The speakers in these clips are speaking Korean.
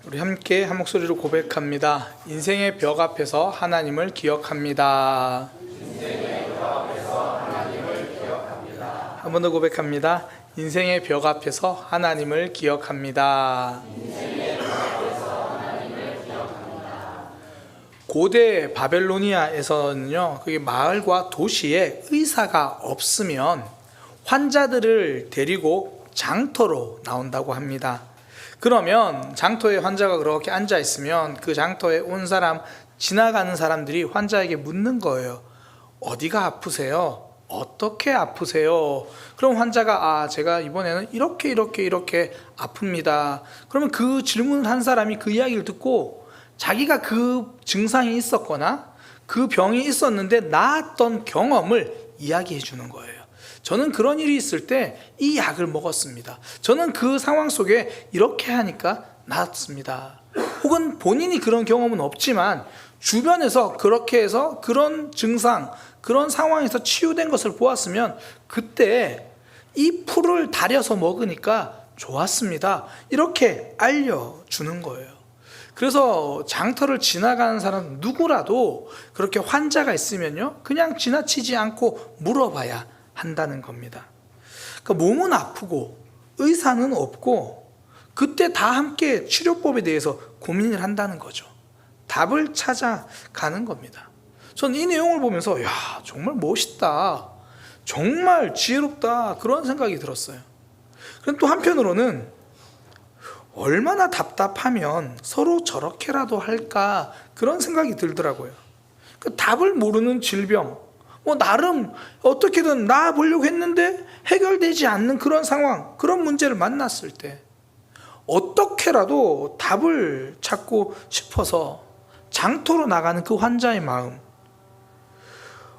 우리 함께 한 목소리로 고백합니다. 인생의 벽 앞에서 하나님을 기억합니다. 한 번 더 고백합니다. 인생의 벽 앞에서 하나님을 기억합니다. 고대 바벨로니아에서는요, 그게 마을과 도시에 의사가 없으면 환자들을 데리고 장터로 나온다고 합니다. 그러면 장터에 환자가 그렇게 앉아 있으면 그 장터에 온 사람, 지나가는 사람들이 환자에게 묻는 거예요. 어디가 아프세요? 어떻게 아프세요? 그럼 환자가 제가 이번에는 이렇게 아픕니다. 그러면 그 질문을 한 사람이 그 이야기를 듣고 자기가 그 증상이 있었거나 그 병이 있었는데 나았던 경험을 이야기해 주는 거예요. 저는 그런 일이 있을 때 이 약을 먹었습니다. 저는 그 상황 속에 이렇게 하니까 나았습니다. 혹은 본인이 그런 경험은 없지만 주변에서 그렇게 해서 그런 증상, 그런 상황에서 치유된 것을 보았으면 그때 이 풀을 달여서 먹으니까 좋았습니다. 이렇게 알려주는 거예요. 그래서 장터를 지나가는 사람 누구라도 그렇게 환자가 있으면요, 그냥 지나치지 않고 물어봐야 한다는 겁니다. 그러니까 몸은 아프고 의사는 없고 그때 다 함께 치료법에 대해서 고민을 한다는 거죠. 답을 찾아가는 겁니다. 저는 이 내용을 보면서 정말 멋있다, 정말 지혜롭다, 그런 생각이 들었어요. 그럼 또 한편으로는 얼마나 답답하면 서로 저렇게라도 할까, 그런 생각이 들더라고요. 그 답을 모르는 질병, 나름 어떻게든 나아보려고 했는데 해결되지 않는 그런 상황, 그런 문제를 만났을 때 어떻게라도 답을 찾고 싶어서 장터로 나가는 그 환자의 마음,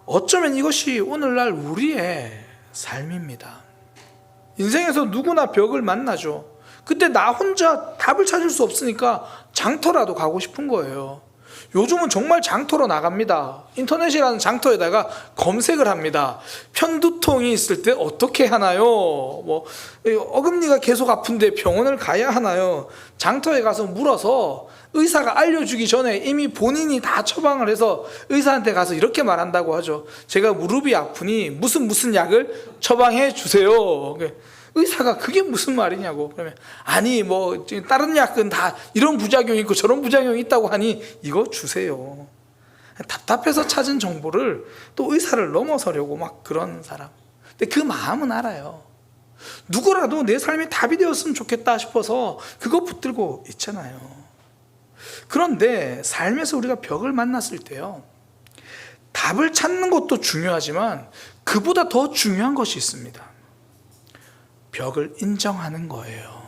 어쩌면 이것이 오늘날 우리의 삶입니다. 인생에서 누구나 벽을 만나죠. 그때 나 혼자 답을 찾을 수 없으니까 장터라도 가고 싶은 거예요. 요즘은 정말 장터로 나갑니다. 인터넷이라는 장터에다가 검색을 합니다. 편두통이 있을 때 어떻게 하나요? 어금니가 계속 아픈데 병원을 가야 하나요? 장터에 가서 물어서 의사가 알려주기 전에 이미 본인이 다 처방을 해서 의사한테 가서 이렇게 말한다고 하죠. 제가 무릎이 아프니 무슨 약을 처방해 주세요. 의사가 그게 무슨 말이냐고. 그러면 아니 다른 약은 다 이런 부작용이 있고 저런 부작용이 있다고 하니 이거 주세요. 답답해서 찾은 정보를 또 의사를 넘어서려고 막 그런 사람. 근데 그 마음은 알아요. 누구라도 내 삶에 답이 되었으면 좋겠다 싶어서 그거 붙들고 있잖아요. 그런데 삶에서 우리가 벽을 만났을 때요, 답을 찾는 것도 중요하지만 그보다 더 중요한 것이 있습니다. 벽을 인정하는 거예요.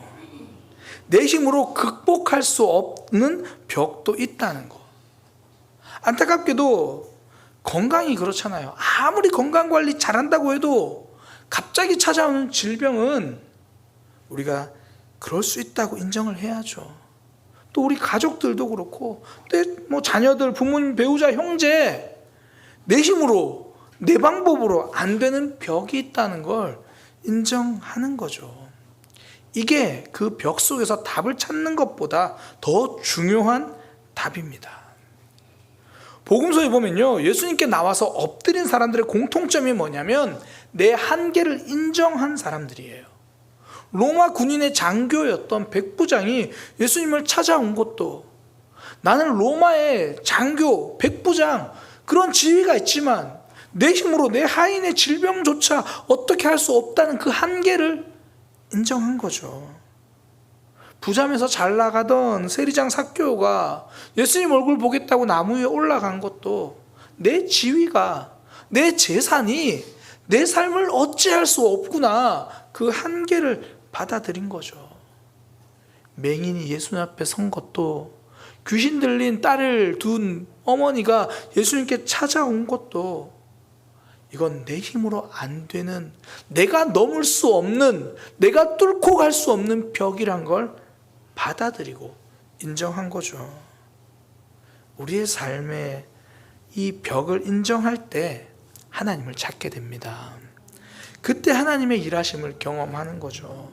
내 힘으로 극복할 수 없는 벽도 있다는 거. 안타깝게도 건강이 그렇잖아요. 아무리 건강관리 잘한다고 해도 갑자기 찾아오는 질병은 우리가 그럴 수 있다고 인정을 해야죠. 또 우리 가족들도 그렇고, 자녀들, 부모님, 배우자, 형제, 내 힘으로, 내 방법으로 안 되는 벽이 있다는 걸 인정하는 거죠. 이게 그 벽 속에서 답을 찾는 것보다 더 중요한 답입니다. 복음서에 보면요, 예수님께 나와서 엎드린 사람들의 공통점이 뭐냐면 내 한계를 인정한 사람들이에요. 로마 군인의 장교였던 백부장이 예수님을 찾아온 것도, 나는 로마의 장교, 백부장, 그런 지위가 있지만 내 힘으로 내 하인의 질병조차 어떻게 할 수 없다는 그 한계를 인정한 거죠. 부자면서 잘 나가던 세리장 삭개오가 예수님 얼굴 보겠다고 나무 위에 올라간 것도 내 지위가, 내 재산이 내 삶을 어찌할 수 없구나, 그 한계를 받아들인 거죠. 맹인이 예수님 앞에 선 것도, 귀신 들린 딸을 둔 어머니가 예수님께 찾아온 것도, 이건 내 힘으로 안 되는, 내가 넘을 수 없는, 내가 뚫고 갈 수 없는 벽이란 걸 받아들이고 인정한 거죠. 우리의 삶에 이 벽을 인정할 때 하나님을 찾게 됩니다. 그때 하나님의 일하심을 경험하는 거죠.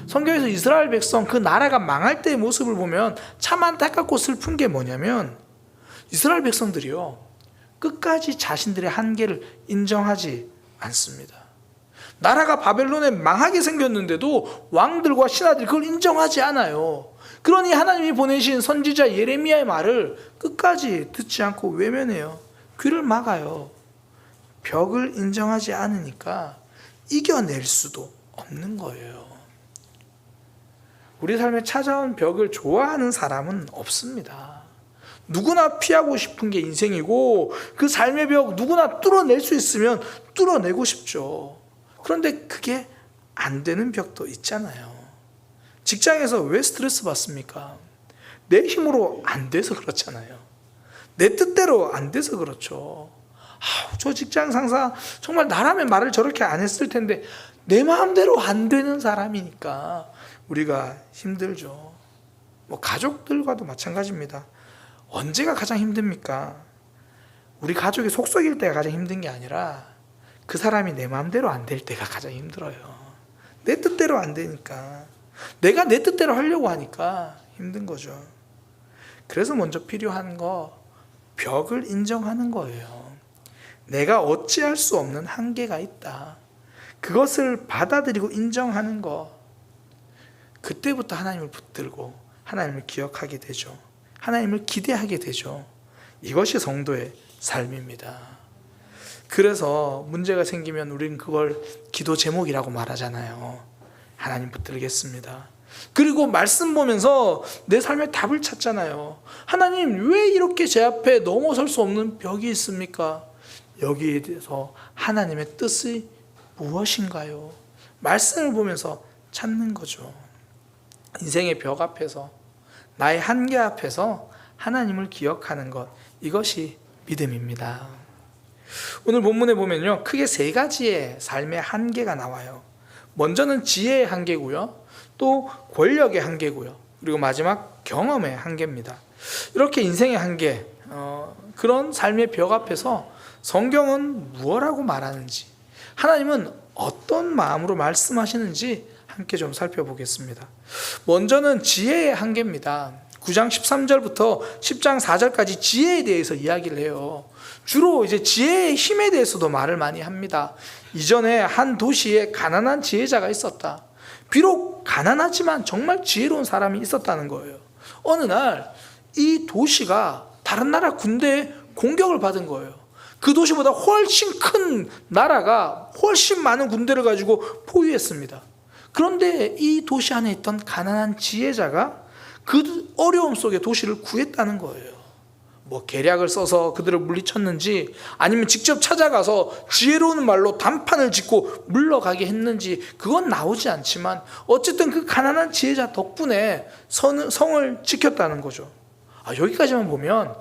성경에서 이스라엘 백성 그 나라가 망할 때의 모습을 보면 참 안타깝고 슬픈 게 뭐냐면 이스라엘 백성들이요 끝까지 자신들의 한계를 인정하지 않습니다. 나라가 바벨론에 망하게 생겼는데도 왕들과 신하들이 그걸 인정하지 않아요. 그러니 하나님이 보내신 선지자 예레미야의 말을 끝까지 듣지 않고 외면해요. 귀를 막아요. 벽을 인정하지 않으니까 이겨낼 수도 없는 거예요. 우리 삶에 찾아온 벽을 좋아하는 사람은 없습니다. 누구나 피하고 싶은 게 인생이고 그 삶의 벽 누구나 뚫어낼 수 있으면 뚫어내고 싶죠. 그런데 그게 안 되는 벽도 있잖아요. 직장에서 왜 스트레스 받습니까? 내 힘으로 안 돼서 그렇잖아요. 내 뜻대로 안 돼서 그렇죠. 저 직장 상사 정말 나라면 말을 저렇게 안 했을 텐데 내 마음대로 안 되는 사람이니까 우리가 힘들죠. 가족들과도 마찬가지입니다. 언제가 가장 힘듭니까? 우리 가족이 속썩일 때가 가장 힘든 게 아니라 그 사람이 내 마음대로 안 될 때가 가장 힘들어요. 내 뜻대로 안 되니까, 내가 내 뜻대로 하려고 하니까 힘든 거죠. 그래서 먼저 필요한 거 벽을 인정하는 거예요. 내가 어찌할 수 없는 한계가 있다. 그것을 받아들이고 인정하는 거. 그때부터 하나님을 붙들고 하나님을 기억하게 되죠. 하나님을 기대하게 되죠. 이것이 성도의 삶입니다. 그래서 문제가 생기면 우리는 그걸 기도 제목이라고 말하잖아요. 하나님 붙들겠습니다. 그리고 말씀 보면서 내 삶의 답을 찾잖아요. 하나님 왜 이렇게 제 앞에 넘어설 수 없는 벽이 있습니까? 여기에 대해서 하나님의 뜻이 무엇인가요? 말씀을 보면서 찾는 거죠. 인생의 벽 앞에서, 나의 한계 앞에서 하나님을 기억하는 것, 이것이 믿음입니다. 오늘 본문에 보면요, 크게 세 가지의 삶의 한계가 나와요. 먼저는 지혜의 한계고요, 또 권력의 한계고요, 그리고 마지막 경험의 한계입니다. 이렇게 인생의 한계, 그런 삶의 벽 앞에서 성경은 무엇라고 말하는지, 하나님은 어떤 마음으로 말씀하시는지 함께 좀 살펴보겠습니다. 먼저는 지혜의 한계입니다. 9장 13절부터 10장 4절까지 지혜에 대해서 이야기를 해요. 주로 이제 지혜의 힘에 대해서도 말을 많이 합니다. 이전에 한 도시에 가난한 지혜자가 있었다. 비록 가난하지만 정말 지혜로운 사람이 있었다는 거예요. 어느 날 이 도시가 다른 나라 군대에 공격을 받은 거예요. 그 도시보다 훨씬 큰 나라가 훨씬 많은 군대를 가지고 포위했습니다. 그런데 이 도시 안에 있던 가난한 지혜자가 그 어려움 속에 도시를 구했다는 거예요. 계략을 써서 그들을 물리쳤는지, 아니면 직접 찾아가서 지혜로운 말로 단판을 짓고 물러가게 했는지 그건 나오지 않지만 어쨌든 그 가난한 지혜자 덕분에 성을 지켰다는 거죠. 여기까지만 보면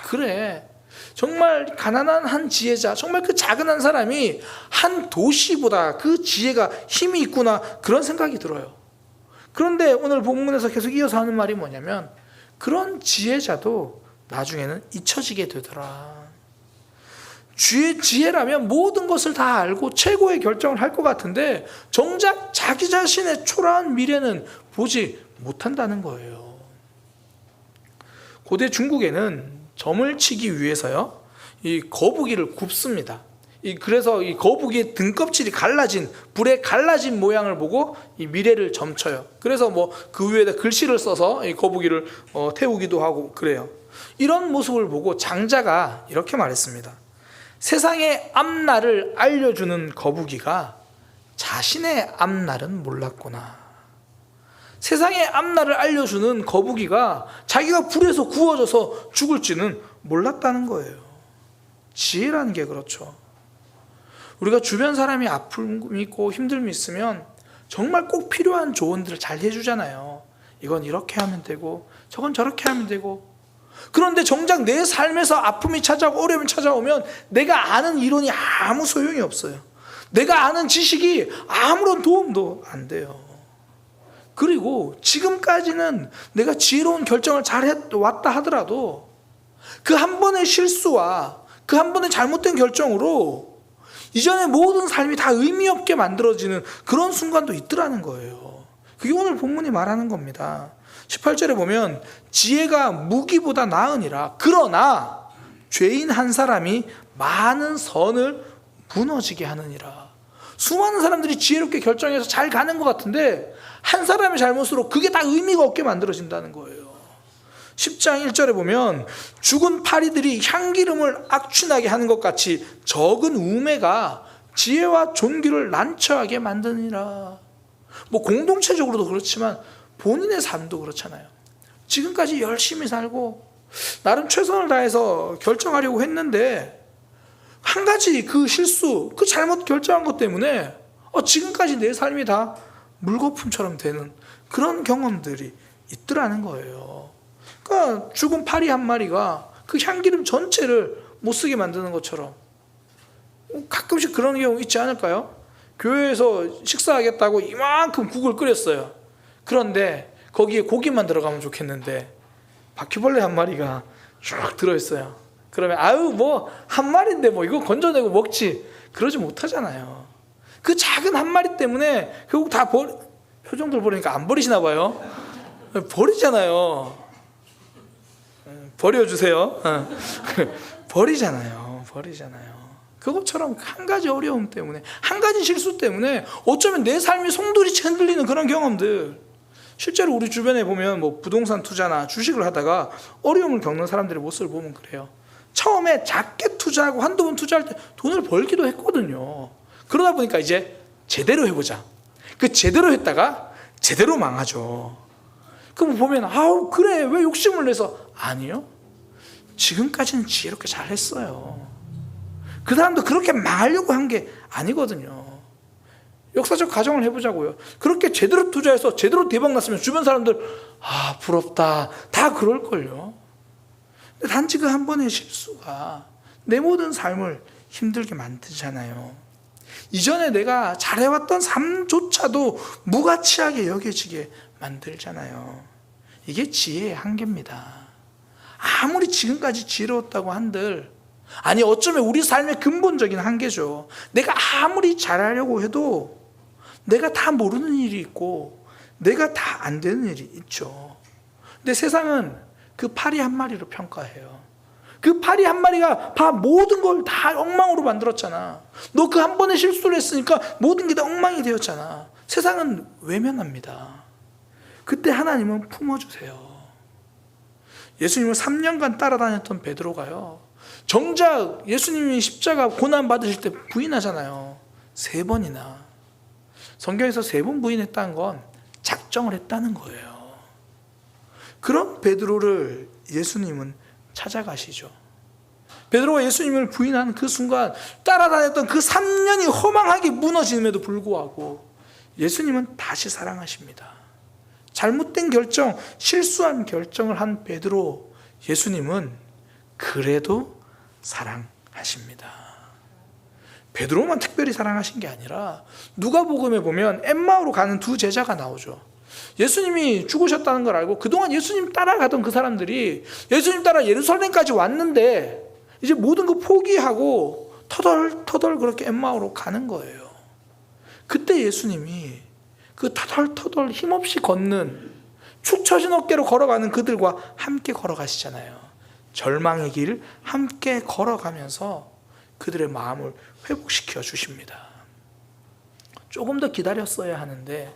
그래, 정말 가난한 한 지혜자, 정말 그 작은 한 사람이 한 도시보다 그 지혜가 힘이 있구나, 그런 생각이 들어요. 그런데 오늘 본문에서 계속 이어서 하는 말이 뭐냐면, 그런 지혜자도 나중에는 잊혀지게 되더라. 지혜라면 모든 것을 다 알고 최고의 결정을 할 것 같은데 정작 자기 자신의 초라한 미래는 보지 못한다는 거예요. 고대 중국에는 점을 치기 위해서요, 이 거북이를 굽습니다. 그래서 이 거북이의 등껍질이 갈라진, 불에 갈라진 모양을 보고 이 미래를 점쳐요. 그래서 그 위에다 글씨를 써서 이 거북이를 태우기도 하고 그래요. 이런 모습을 보고 장자가 이렇게 말했습니다. 세상의 앞날을 알려주는 거북이가 자신의 앞날은 몰랐구나. 세상의 앞날을 알려주는 거북이가 자기가 불에서 구워져서 죽을지는 몰랐다는 거예요. 지혜라는 게 그렇죠. 우리가 주변 사람이 아픔이 있고 힘듦이 있으면 정말 꼭 필요한 조언들을 잘 해주잖아요. 이건 이렇게 하면 되고 저건 저렇게 하면 되고. 그런데 정작 내 삶에서 아픔이 찾아오고 어려움이 찾아오면 내가 아는 이론이 아무 소용이 없어요. 내가 아는 지식이 아무런 도움도 안 돼요. 그리고 지금까지는 내가 지혜로운 결정을 잘 해왔다 하더라도 그 한 번의 실수와 그 한 번의 잘못된 결정으로 이전의 모든 삶이 다 의미 없게 만들어지는 그런 순간도 있더라는 거예요. 그게 오늘 본문이 말하는 겁니다. 18절에 보면 지혜가 무기보다 나으니라. 그러나 죄인 한 사람이 많은 선을 무너지게 하느니라. 수많은 사람들이 지혜롭게 결정해서 잘 가는 것 같은데 한 사람의 잘못으로 그게 다 의미가 없게 만들어진다는 거예요. 10장 1절에 보면 죽은 파리들이 향기름을 악취나게 하는 것 같이 적은 우매가 지혜와 존귀를 난처하게 만드니라. 뭐 공동체적으로도 그렇지만 본인의 삶도 그렇잖아요. 지금까지 열심히 살고 나름 최선을 다해서 결정하려고 했는데 한 가지 그 실수, 그 잘못 결정한 것 때문에 지금까지 내 삶이 다 물거품처럼 되는 그런 경험들이 있더라는 거예요. 그러니까 죽은 파리 한 마리가 그 향기름 전체를 못 쓰게 만드는 것처럼 가끔씩 그런 경우 있지 않을까요? 교회에서 식사하겠다고 이만큼 국을 끓였어요. 그런데 거기에 고기만 들어가면 좋겠는데 바퀴벌레 한 마리가 쭉 들어있어요. 그러면 아유 뭐 한 마리인데 뭐 이거 건져내고 먹지, 그러지 못하잖아요. 그 작은 한 마리 때문에 결국 다 표정들 보니까 안 버리시나 봐요. 버리잖아요. 버려주세요. 버리잖아요. 그것처럼 한 가지 어려움 때문에, 한 가지 실수 때문에 어쩌면 내 삶이 송두리째 흔들리는 그런 경험들. 실제로 우리 주변에 보면 뭐 부동산 투자나 주식을 하다가 어려움을 겪는 사람들의 모습을 보면 그래요. 처음에 작게 투자하고 한두 번 투자할 때 돈을 벌기도 했거든요. 그러다 보니까 이제 제대로 해보자. 그 제대로 했다가 제대로 망하죠. 그럼 보면 아우 그래 왜 욕심을 내서, 아니요, 지금까지는 지혜롭게 잘했어요. 그 사람도 그렇게 망하려고 한 게 아니거든요. 역사적 가정을 해보자고요. 그렇게 제대로 투자해서 제대로 대박 났으면 주변 사람들 부럽다 다 그럴걸요. 근데 단지 그 한 번의 실수가 내 모든 삶을 힘들게 만들잖아요. 이전에 내가 잘해왔던 삶조차도 무가치하게 여겨지게 만들잖아요. 이게 지혜의 한계입니다. 아무리 지금까지 지혜로웠다고 한들, 아니 어쩌면 우리 삶의 근본적인 한계죠. 내가 아무리 잘하려고 해도 내가 다 모르는 일이 있고 내가 다 안 되는 일이 있죠. 근데 세상은 그 파리 한 마리로 평가해요. 그 파리 한 마리가 모든 걸 다 엉망으로 만들었잖아. 너 그 한 번의 실수를 했으니까 모든 게 다 엉망이 되었잖아. 세상은 외면합니다. 그때 하나님은 품어주세요. 예수님을 3년간 따라다녔던 베드로가요, 정작 예수님이 십자가 고난 받으실 때 부인하잖아요. 3번이나. 성경에서 3번 부인했다는 건 작정을 했다는 거예요. 그런 베드로를 예수님은 찾아가시죠. 베드로가 예수님을 부인하는 그 순간 따라다녔던 그 3년이 허망하게 무너짐에도 불구하고 예수님은 다시 사랑하십니다. 잘못된 결정, 실수한 결정을 한 베드로, 예수님은 그래도 사랑하십니다. 베드로만 특별히 사랑하신 게 아니라 누가복음에 보면 엠마오로 가는 2 제자가 나오죠. 예수님이 죽으셨다는 걸 알고 그동안 예수님 따라가던 그 사람들이 예수님 따라 예루살렘까지 왔는데 이제 모든 거 포기하고 터덜터덜 그렇게 엠마오로 가는 거예요. 그때 예수님이 그 터덜터덜 힘없이 걷는 축 처진 어깨로 걸어가는 그들과 함께 걸어가시잖아요. 절망의 길 함께 걸어가면서 그들의 마음을 회복시켜 주십니다. 조금 더 기다렸어야 하는데,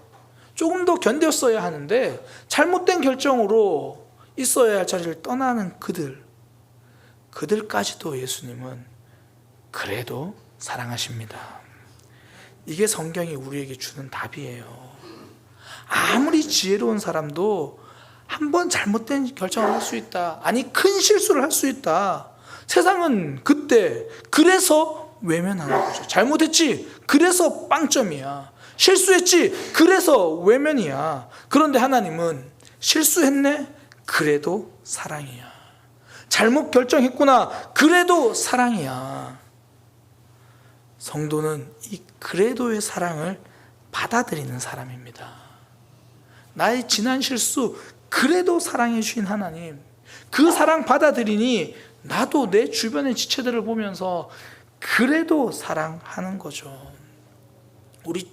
조금 더 견뎠어야 하는데 잘못된 결정으로 있어야 할 자리를 떠나는 그들까지도 예수님은 그래도 사랑하십니다. 이게 성경이 우리에게 주는 답이에요. 아무리 지혜로운 사람도 한 번 잘못된 결정을 할 수 있다, 아니 큰 실수를 할 수 있다. 세상은 그때 그래서 외면하는 거죠. 잘못했지, 그래서 빵점이야. 실수했지, 그래서 외면이야. 그런데 하나님은 실수했네, 그래도 사랑이야. 잘못 결정했구나, 그래도 사랑이야. 성도는 이 그래도의 사랑을 받아들이는 사람입니다. 나의 지난 실수 그래도 사랑해 주신 하나님, 그 사랑 받아들이니 나도 내 주변의 지체들을 보면서 그래도 사랑하는 거죠. 우리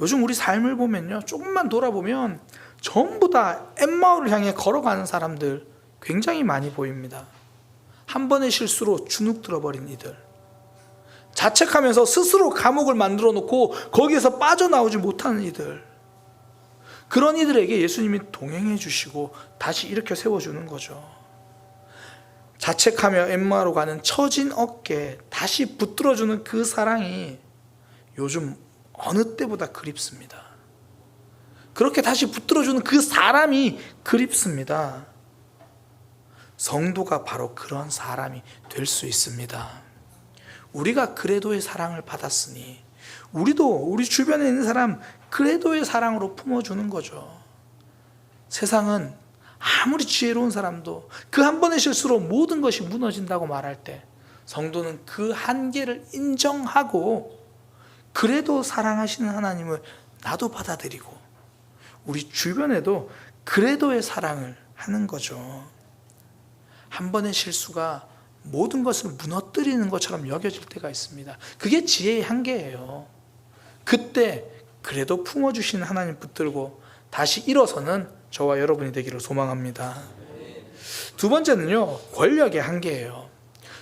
요즘 우리 삶을 보면요, 조금만 돌아보면 전부 다 엠마오를 향해 걸어가는 사람들 굉장히 많이 보입니다. 한 번의 실수로 주눅 들어버린 이들, 자책하면서 스스로 감옥을 만들어 놓고 거기에서 빠져나오지 못하는 이들, 그런 이들에게 예수님이 동행해 주시고 다시 일으켜 세워주는 거죠. 자책하며 엠마오로 가는 처진 어깨 다시 붙들어주는 그 사랑이 요즘 어느 때보다 그립습니다. 그렇게 다시 붙들어주는 그 사람이 그립습니다. 성도가 바로 그런 사람이 될 수 있습니다. 우리가 그레도의 사랑을 받았으니 우리도 우리 주변에 있는 사람 그레도의 사랑으로 품어주는 거죠. 세상은 아무리 지혜로운 사람도 그 한 번의 실수로 모든 것이 무너진다고 말할 때 성도는 그 한계를 인정하고 그래도 사랑하시는 하나님을 나도 받아들이고 우리 주변에도 그래도의 사랑을 하는 거죠. 한 번의 실수가 모든 것을 무너뜨리는 것처럼 여겨질 때가 있습니다. 그게 지혜의 한계예요. 그때 그래도 품어주시는 하나님 붙들고 다시 일어서는 저와 여러분이 되기를 소망합니다. 두 번째는요, 권력의 한계예요.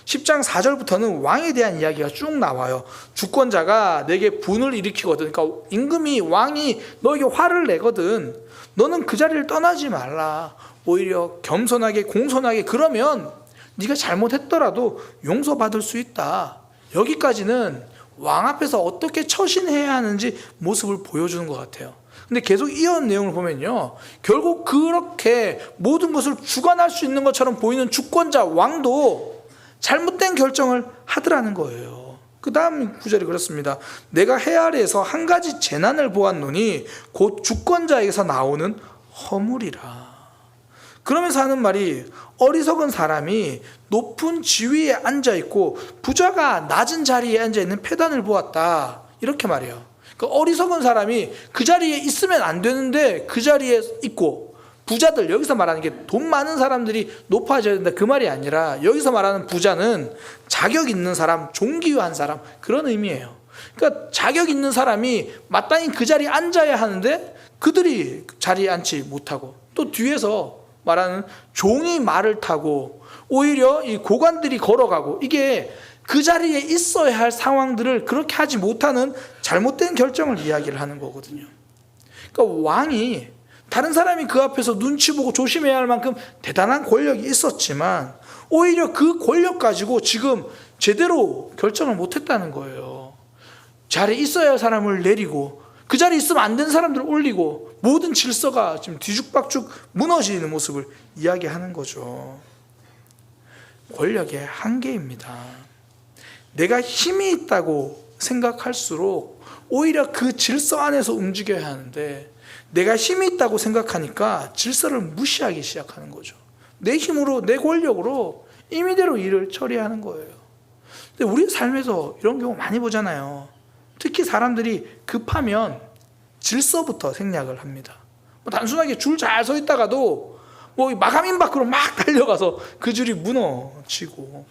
10장 4절부터는 왕에 대한 이야기가 쭉 나와요. 주권자가 내게 분을 일으키거든, 그러니까 임금이 왕이 너에게 화를 내거든, 너는 그 자리를 떠나지 말라. 오히려 겸손하게 공손하게, 그러면 네가 잘못했더라도 용서받을 수 있다. 여기까지는 왕 앞에서 어떻게 처신해야 하는지 모습을 보여주는 것 같아요. 근데 계속 이어온 내용을 보면요, 결국 그렇게 모든 것을 주관할 수 있는 것처럼 보이는 주권자 왕도 잘못된 결정을 하더라는 거예요. 그 다음 구절이 그렇습니다. 내가 해 아래에서 한 가지 재난을 보았노니 곧 주권자에게서 나오는 허물이라. 그러면서 하는 말이, 어리석은 사람이 높은 지위에 앉아있고 부자가 낮은 자리에 앉아있는 패단을 보았다, 이렇게 말해요. 그러니까 어리석은 사람이 그 자리에 있으면 안 되는데 그 자리에 있고, 부자들, 여기서 말하는 게 돈 많은 사람들이 높아져야 된다 그 말이 아니라, 여기서 말하는 부자는 자격 있는 사람, 존귀한 사람, 그런 의미예요. 그러니까 자격 있는 사람이 마땅히 그 자리에 앉아야 하는데 그들이 자리에 앉지 못하고, 또 뒤에서 말하는 종이 말을 타고 오히려 이 고관들이 걸어가고, 이게 그 자리에 있어야 할 상황들을 그렇게 하지 못하는 잘못된 결정을 이야기를 하는 거거든요. 그러니까 왕이, 다른 사람이 그 앞에서 눈치 보고 조심해야 할 만큼 대단한 권력이 있었지만 오히려 그 권력 가지고 지금 제대로 결정을 못했다는 거예요. 자리에 있어야 할 사람을 내리고 그 자리에 있으면 안 되는 사람들을 올리고 모든 질서가 지금 뒤죽박죽 무너지는 모습을 이야기하는 거죠. 권력의 한계입니다. 내가 힘이 있다고 생각할수록 오히려 그 질서 안에서 움직여야 하는데, 내가 힘이 있다고 생각하니까 질서를 무시하기 시작하는 거죠. 내 힘으로, 내 권력으로 임의대로 일을 처리하는 거예요. 근데 우리 삶에서 이런 경우 많이 보잖아요. 특히 사람들이 급하면 질서부터 생략을 합니다. 단순하게 줄 잘 서 있다가도 마감인 밖으로 막 달려가서 그 줄이 무너지고,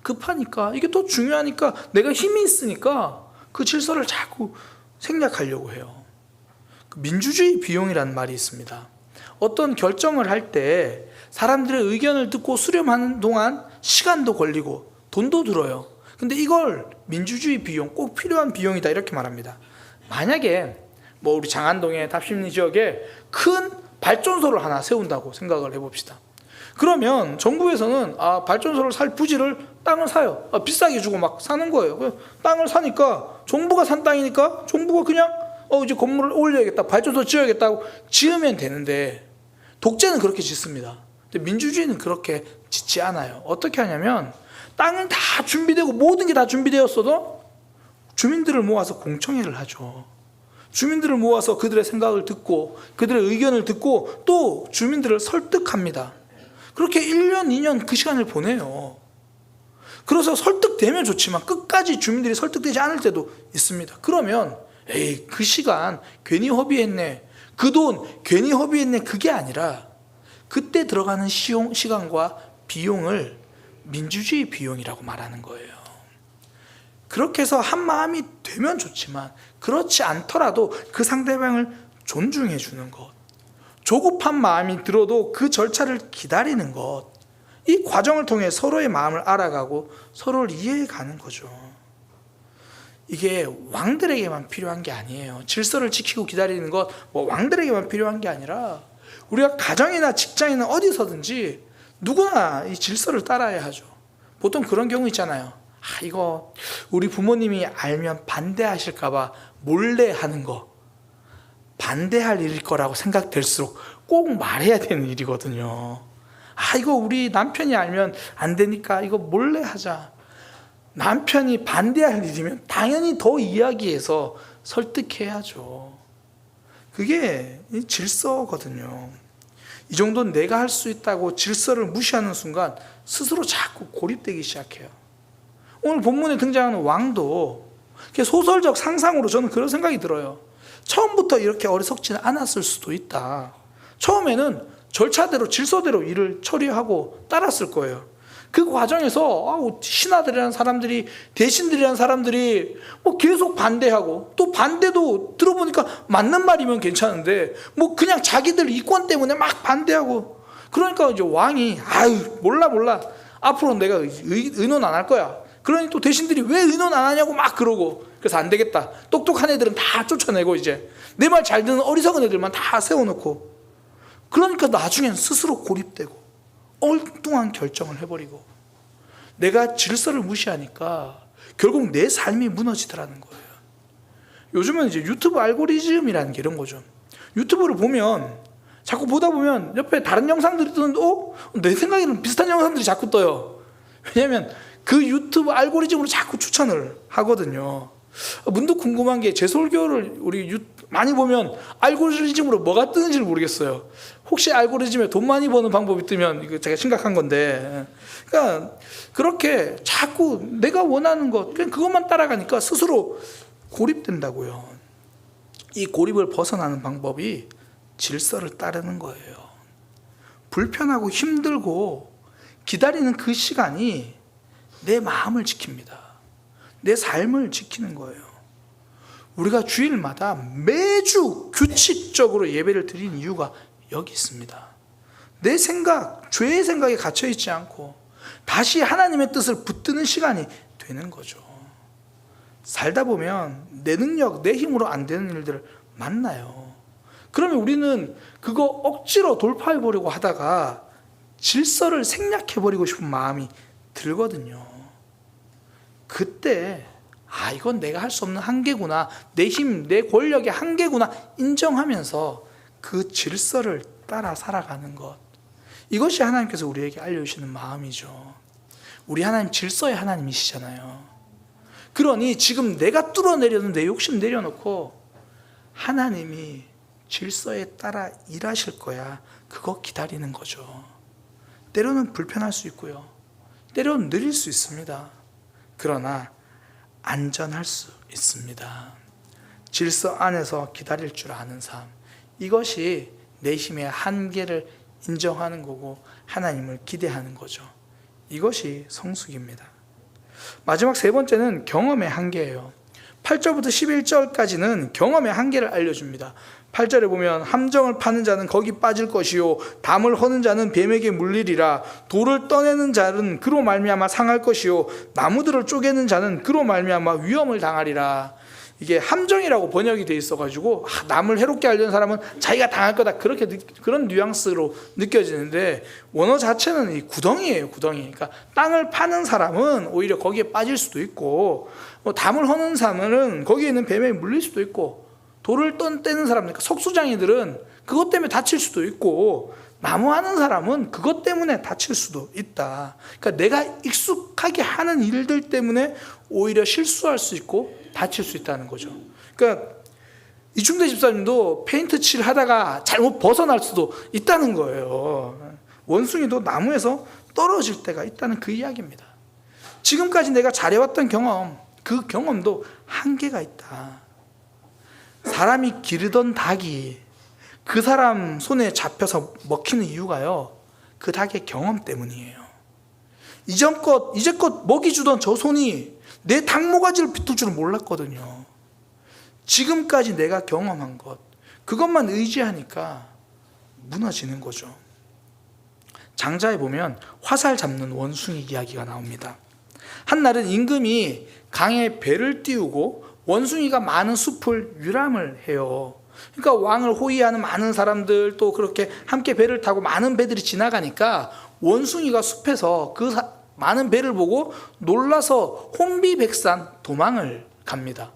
급하니까, 이게 더 중요하니까, 내가 힘이 있으니까 그 질서를 자꾸 생략하려고 해요. 민주주의 비용이라는 말이 있습니다. 어떤 결정을 할 때 사람들의 의견을 듣고 수렴하는 동안 시간도 걸리고 돈도 들어요. 근데 이걸 민주주의 비용, 꼭 필요한 비용이다, 이렇게 말합니다. 만약에 우리 장안동의 답심리 지역에 큰 발전소를 하나 세운다고 생각을 해봅시다. 그러면 정부에서는 발전소를 살 부지를, 땅을 사요. 비싸게 주고 막 사는 거예요. 땅을 사니까, 정부가 산 땅이니까 정부가 그냥 이제 건물을 올려야겠다, 발전소 지어야겠다고 지으면 되는데, 독재는 그렇게 짓습니다. 근데 민주주의는 그렇게 짓지 않아요. 어떻게 하냐면, 땅은 다 준비되고 모든 게 다 준비되었어도 주민들을 모아서 공청회를 하죠. 주민들을 모아서 그들의 생각을 듣고 그들의 의견을 듣고 또 주민들을 설득합니다. 그렇게 1년, 2년 그 시간을 보내요. 그래서 설득되면 좋지만 끝까지 주민들이 설득되지 않을 때도 있습니다. 그러면 그 시간 괜히 허비했네, 그 돈 괜히 허비했네, 그게 아니라 그때 들어가는 시간과 비용을 민주주의 비용이라고 말하는 거예요. 그렇게 해서 한 마음이 되면 좋지만 그렇지 않더라도 그 상대방을 존중해 주는 것, 조급한 마음이 들어도 그 절차를 기다리는 것, 이 과정을 통해 서로의 마음을 알아가고 서로를 이해해 가는 거죠. 이게 왕들에게만 필요한 게 아니에요. 질서를 지키고 기다리는 것 왕들에게만 필요한 게 아니라 우리가 가정이나 직장이나 어디서든지 누구나 이 질서를 따라야 하죠. 보통 그런 경우 있잖아요. 이거 우리 부모님이 알면 반대하실까 봐 몰래 하는 거, 반대할 일일 거라고 생각될수록 꼭 말해야 되는 일이거든요. 이거 우리 남편이 알면 안 되니까 이거 몰래 하자. 남편이 반대할 일이면 당연히 더 이야기해서 설득해야죠. 그게 질서거든요. 이 정도는 내가 할 수 있다고 질서를 무시하는 순간 스스로 자꾸 고립되기 시작해요. 오늘 본문에 등장하는 왕도 소설적 상상으로 저는 그런 생각이 들어요. 처음부터 이렇게 어리석지는 않았을 수도 있다. 처음에는 절차대로 질서대로 일을 처리하고 따랐을 거예요. 그 과정에서 신하들이라는 사람들이, 대신들이라는 사람들이 계속 반대하고, 또 반대도 들어보니까 맞는 말이면 괜찮은데 그냥 자기들 이권 때문에 막 반대하고, 그러니까 이제 왕이 몰라 앞으로 내가 의논 안 할 거야. 그러니 또 대신들이 왜 의논 안 하냐고 막 그러고, 그래서 안 되겠다. 똑똑한 애들은 다 쫓아내고 이제 내 말 잘 듣는 어리석은 애들만 다 세워놓고, 그러니까 나중엔 스스로 고립되고 엉뚱한 결정을 해버리고, 내가 질서를 무시하니까 결국 내 삶이 무너지더라는 거예요. 요즘은 이제 유튜브 알고리즘이라는 게 이런 거죠. 유튜브를 보면 자꾸 보다 보면 옆에 다른 영상들이 뜨는데 내 생각에는 비슷한 영상들이 자꾸 떠요. 왜냐하면 그 유튜브 알고리즘으로 자꾸 추천을 하거든요. 문득 궁금한 게, 제 설교를 우리 많이 보면 알고리즘으로 뭐가 뜨는지를 모르겠어요. 혹시 알고리즘에 돈 많이 버는 방법이 뜨면 이거 제가 심각한 건데, 그러니까 그렇게 자꾸 내가 원하는 것 그냥 그것만 따라가니까 스스로 고립된다고요. 이 고립을 벗어나는 방법이 질서를 따르는 거예요. 불편하고 힘들고 기다리는 그 시간이 내 마음을 지킵니다. 내 삶을 지키는 거예요. 우리가 주일마다 매주 규칙적으로 예배를 드리는 이유가 여기 있습니다. 내 생각, 죄의 생각에 갇혀있지 않고 다시 하나님의 뜻을 붙드는 시간이 되는 거죠. 살다 보면 내 능력, 내 힘으로 안 되는 일들을 만나요. 그러면 우리는 그거 억지로 돌파해보려고 하다가 질서를 생략해버리고 싶은 마음이 들거든요. 그때 이건 내가 할 수 없는 한계구나, 내 힘, 내 권력의 한계구나 인정하면서 그 질서를 따라 살아가는 것, 이것이 하나님께서 우리에게 알려주시는 마음이죠. 우리 하나님 질서의 하나님이시잖아요. 그러니 지금 내가 뚫어내려는 내 욕심 내려놓고 하나님이 질서에 따라 일하실 거야, 그거 기다리는 거죠. 때로는 불편할 수 있고요, 때로는 느릴 수 있습니다. 그러나 안전할 수 있습니다. 질서 안에서 기다릴 줄 아는 삶, 이것이 내 힘의 한계를 인정하는 거고 하나님을 기대하는 거죠. 이것이 성숙입니다. 마지막 세 번째는 경험의 한계예요. 8절부터 11절까지는 경험의 한계를 알려줍니다. 8절에 보면 함정을 파는 자는 거기 빠질 것이요 담을 허는 자는 뱀에게 물리리라. 돌을 떠내는 자는 그로 말미암아 상할 것이요 나무들을 쪼개는 자는 그로 말미암아 위험을 당하리라. 이게 함정이라고 번역이 돼 있어가지고 남을 해롭게 하려는 사람은 자기가 당할 거다, 그렇게 그런 뉘앙스로 느껴지는데 원어 자체는 이 구덩이에요. 구덩이. 그러니까 땅을 파는 사람은 오히려 거기에 빠질 수도 있고, 담을 허는 사람은 거기에 있는 뱀에 물릴 수도 있고, 돌을 떼는 사람, 그러니까 석수장이들은 그것 때문에 다칠 수도 있고, 나무하는 사람은 그것 때문에 다칠 수도 있다. 그러니까 내가 익숙하게 하는 일들 때문에 오히려 실수할 수 있고 다칠 수 있다는 거죠. 그러니까 이충대 집사님도 페인트 칠 하다가 잘못 벗어날 수도 있다는 거예요. 원숭이도 나무에서 떨어질 때가 있다는 그 이야기입니다. 지금까지 내가 잘해왔던 경험, 그 경험도 한계가 있다. 사람이 기르던 닭이 그 사람 손에 잡혀서 먹히는 이유가요, 그 닭의 경험 때문이에요. 이제껏 먹이 주던 저 손이 내 닭 모가지를 비틀 줄은 몰랐거든요. 지금까지 내가 경험한 것, 그것만 의지하니까 무너지는 거죠. 장자에 보면 화살 잡는 원숭이 이야기가 나옵니다. 한날은 임금이 강에 배를 띄우고 원숭이가 많은 숲을 유람을 해요. 그러니까 왕을 호위하는 많은 사람들, 또 그렇게 함께 배를 타고 많은 배들이 지나가니까 원숭이가 숲에서 그 많은 배를 보고 놀라서 혼비백산 도망을 갑니다.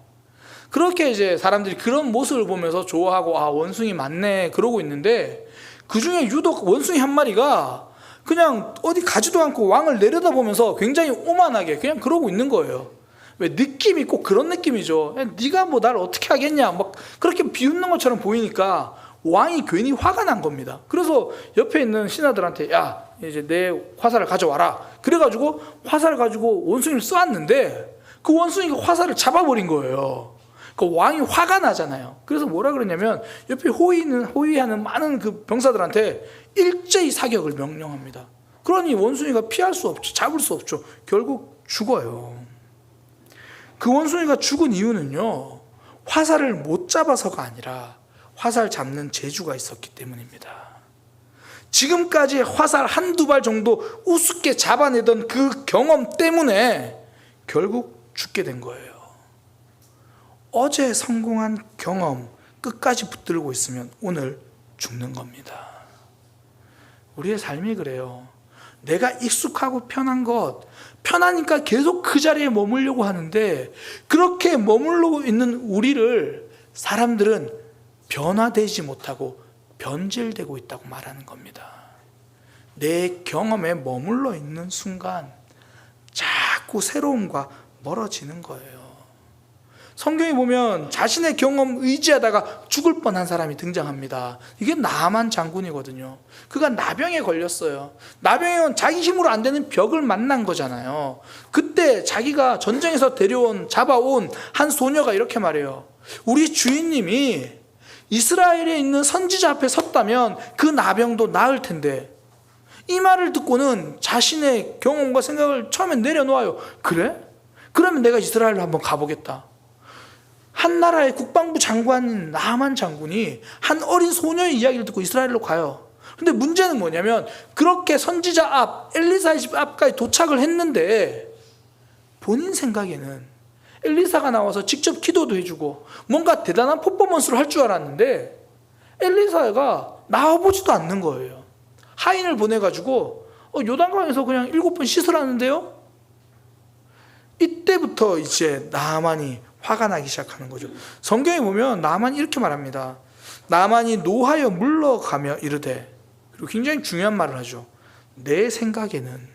그렇게 이제 사람들이 그런 모습을 보면서 좋아하고, 아, 원숭이 많네, 그러고 있는데, 그 중에 유독 원숭이 한 마리가 그냥 어디 가지도 않고 왕을 내려다보면서 굉장히 오만하게 그냥 그러고 있는 거예요. 왜? 느낌이 꼭 그런 느낌이죠. 네가 뭐 나를 어떻게 하겠냐, 막 그렇게 비웃는 것처럼 보이니까 왕이 괜히 화가 난 겁니다. 그래서 옆에 있는 신하들한테, 야, 이제 내 화살을 가져와라. 그래가지고 화살을 가지고 원숭이를 쏘았는데 그 원숭이가 화살을 잡아버린 거예요. 그 왕이 화가 나잖아요. 그래서 뭐라 그러냐면 옆에 호위하는 많은 그 병사들한테 일제히 사격을 명령합니다. 그러니 원숭이가 피할 수 없죠. 잡을 수 없죠. 결국 죽어요. 그 원숭이가 죽은 이유는요, 화살을 못 잡아서가 아니라 화살 잡는 재주가 있었기 때문입니다. 지금까지 화살 한두 발 정도 우습게 잡아내던 그 경험 때문에 결국 죽게 된 거예요. 어제 성공한 경험 끝까지 붙들고 있으면 오늘 죽는 겁니다. 우리의 삶이 그래요. 내가 익숙하고 편한 것, 편하니까 계속 그 자리에 머물려고 하는데, 그렇게 머물러 있는 우리를 사람들은 변화되지 못하고 변질되고 있다고 말하는 겁니다. 내 경험에 머물러 있는 순간 자꾸 새로움과 멀어지는 거예요. 성경에 보면 자신의 경험 의지하다가 죽을 뻔한 사람이 등장합니다. 이게 나만 장군이거든요. 그가 나병에 걸렸어요. 나병은 자기 힘으로 안 되는 벽을 만난 거잖아요. 그때 자기가 전쟁에서 잡아온 한 소녀가 이렇게 말해요. 우리 주인님이 이스라엘에 있는 선지자 앞에 섰다면 그 나병도 나을 텐데, 이 말을 듣고는 자신의 경험과 생각을 처음에 내려놓아요. 그래? 그러면 내가 이스라엘로 한번 가보겠다. 한 나라의 국방부 장관인 나만 장군이 한 어린 소녀의 이야기를 듣고 이스라엘로 가요. 근데 문제는 뭐냐면, 그렇게 선지자 앞, 엘리사의 집 앞까지 도착을 했는데 본인 생각에는 엘리사가 나와서 직접 기도도 해주고 뭔가 대단한 퍼포먼스를 할 줄 알았는데 엘리사가 나와보지도 않는 거예요. 하인을 보내가지고 요단강에서 그냥 7번 씻으라는데요. 이때부터 이제 나만이 화가 나기 시작하는 거죠. 성경에 보면 나만이 이렇게 말합니다. 나만이 노하여 물러가며 이르되, 그리고 굉장히 중요한 말을 하죠. 내 생각에는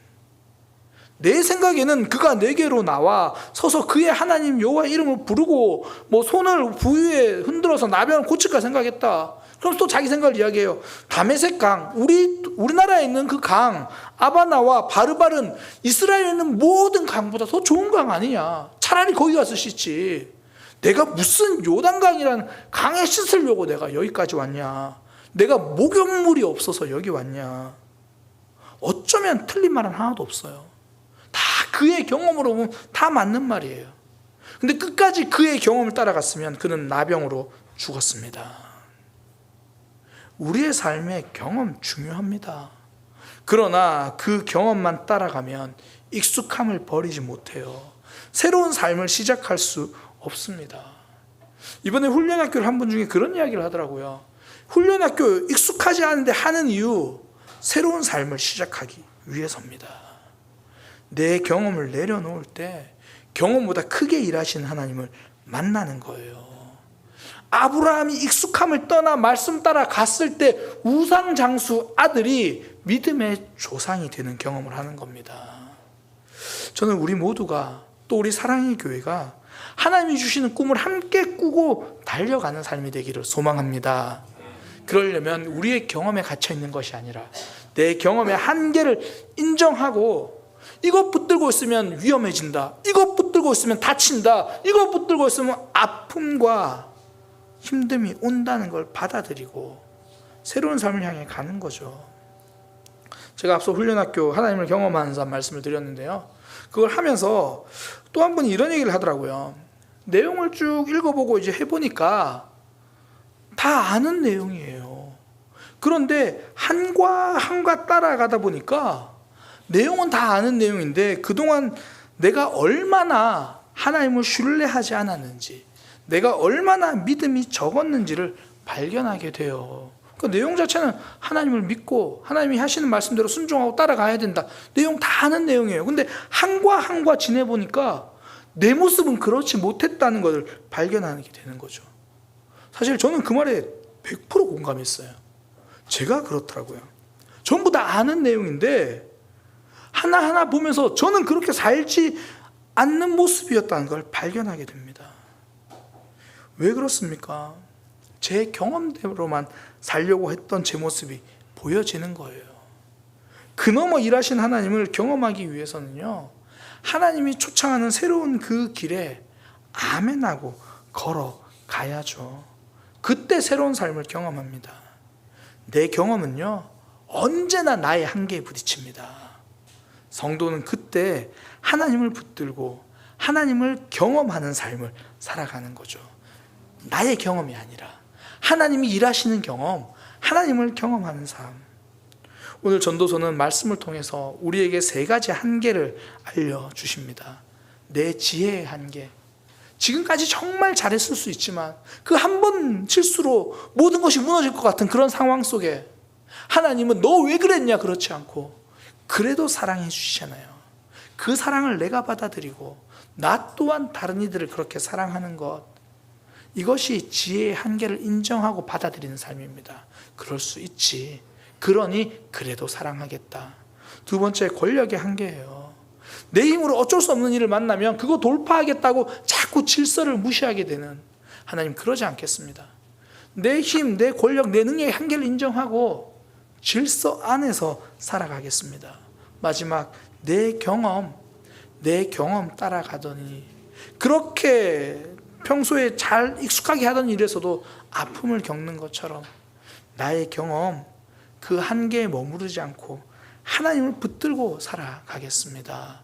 그가 내게로 나와 서서 그의 하나님 여호와의 이름을 부르고 뭐 손을 부위에 흔들어서 나병을 고칠까 생각했다. 그럼 또 자기 생각을 이야기해요. 다메섹 강, 우리나라에 있는 그 강 아바나와 바르발은 이스라엘에 있는 모든 강보다 더 좋은 강 아니냐. 차라리 거기 가서 씻지. 내가 무슨 요단강이란 강에 씻으려고 내가 여기까지 왔냐. 내가 목욕물이 없어서 여기 왔냐. 어쩌면 틀린 말은 하나도 없어요. 다 그의 경험으로 보면 다 맞는 말이에요. 근데 끝까지 그의 경험을 따라갔으면 그는 나병으로 죽었습니다. 우리의 삶의 경험 중요합니다. 그러나 그 경험만 따라가면 익숙함을 버리지 못해요. 새로운 삶을 시작할 수 없습니다. 이번에 훈련학교를 한 분 중에 그런 이야기를 하더라고요. 훈련학교 익숙하지 않은데 하는 이유, 새로운 삶을 시작하기 위해서입니다. 내 경험을 내려놓을 때 경험보다 크게 일하시는 하나님을 만나는 거예요. 아브라함이 익숙함을 떠나 말씀 따라 갔을 때 우상장수 아들이 믿음의 조상이 되는 경험을 하는 겁니다. 저는 우리 모두가, 또 우리 사랑의 교회가 하나님이 주시는 꿈을 함께 꾸고 달려가는 삶이 되기를 소망합니다. 그러려면 우리의 경험에 갇혀 있는 것이 아니라 내 경험의 한계를 인정하고, 이것 붙들고 있으면 위험해진다, 이것 붙들고 있으면 다친다, 이것 붙들고 있으면 아픔과 힘듦이 온다는 걸 받아들이고 새로운 삶을 향해 가는 거죠. 제가 앞서 훈련학교 하나님을 경험하는 사람 말씀을 드렸는데요. 그걸 하면서 또 한 분이 이런 얘기를 하더라고요. 내용을 쭉 읽어보고 이제 해보니까 다 아는 내용이에요. 그런데 한과 한과 따라가다 보니까 내용은 다 아는 내용인데 그동안 내가 얼마나 하나님을 신뢰하지 않았는지, 내가 얼마나 믿음이 적었는지를 발견하게 돼요. 그 내용 자체는 하나님을 믿고 하나님이 하시는 말씀대로 순종하고 따라가야 된다. 내용 다 아는 내용이에요. 근데 한과 한과 지내보니까 내 모습은 그렇지 못했다는 것을 발견하게 되는 거죠. 사실 저는 그 말에 100% 공감했어요. 제가 그렇더라고요. 전부 다 아는 내용인데 하나하나 보면서 저는 그렇게 살지 않는 모습이었다는 걸 발견하게 됩니다. 왜 그렇습니까? 제 경험대로만 살려고 했던 제 모습이 보여지는 거예요. 그너머 일하신 하나님을 경험하기 위해서는요, 하나님이 초청하는 새로운 그 길에 아멘하고 걸어가야죠. 그때 새로운 삶을 경험합니다. 내 경험은요, 언제나 나의 한계에 부딪힙니다. 성도는 그때 하나님을 붙들고 하나님을 경험하는 삶을 살아가는 거죠. 나의 경험이 아니라 하나님이 일하시는 경험, 하나님을 경험하는 삶. 오늘 전도서는 말씀을 통해서 우리에게 3가지 한계를 알려주십니다. 내 지혜의 한계. 지금까지 정말 잘했을 수 있지만 그 한 번 실수로 모든 것이 무너질 것 같은 그런 상황 속에 하나님은 너 왜 그랬냐 그렇지 않고 그래도 사랑해 주시잖아요. 그 사랑을 내가 받아들이고 나 또한 다른 이들을 그렇게 사랑하는 것, 이것이 지혜의 한계를 인정하고 받아들이는 삶입니다. 그럴 수 있지. 그러니 그래도 사랑하겠다. 2번째, 권력의 한계예요. 내 힘으로 어쩔 수 없는 일을 만나면 그거 돌파하겠다고 자꾸 질서를 무시하게 되는 하나님, 그러지 않겠습니다. 내 힘, 내 권력, 내 능력의 한계를 인정하고 질서 안에서 살아가겠습니다. 마지막, 내 경험 따라가더니 그렇게 평소에 잘 익숙하게 하던 일에서도 아픔을 겪는 것처럼 나의 경험, 그 한계에 머무르지 않고 하나님을 붙들고 살아가겠습니다.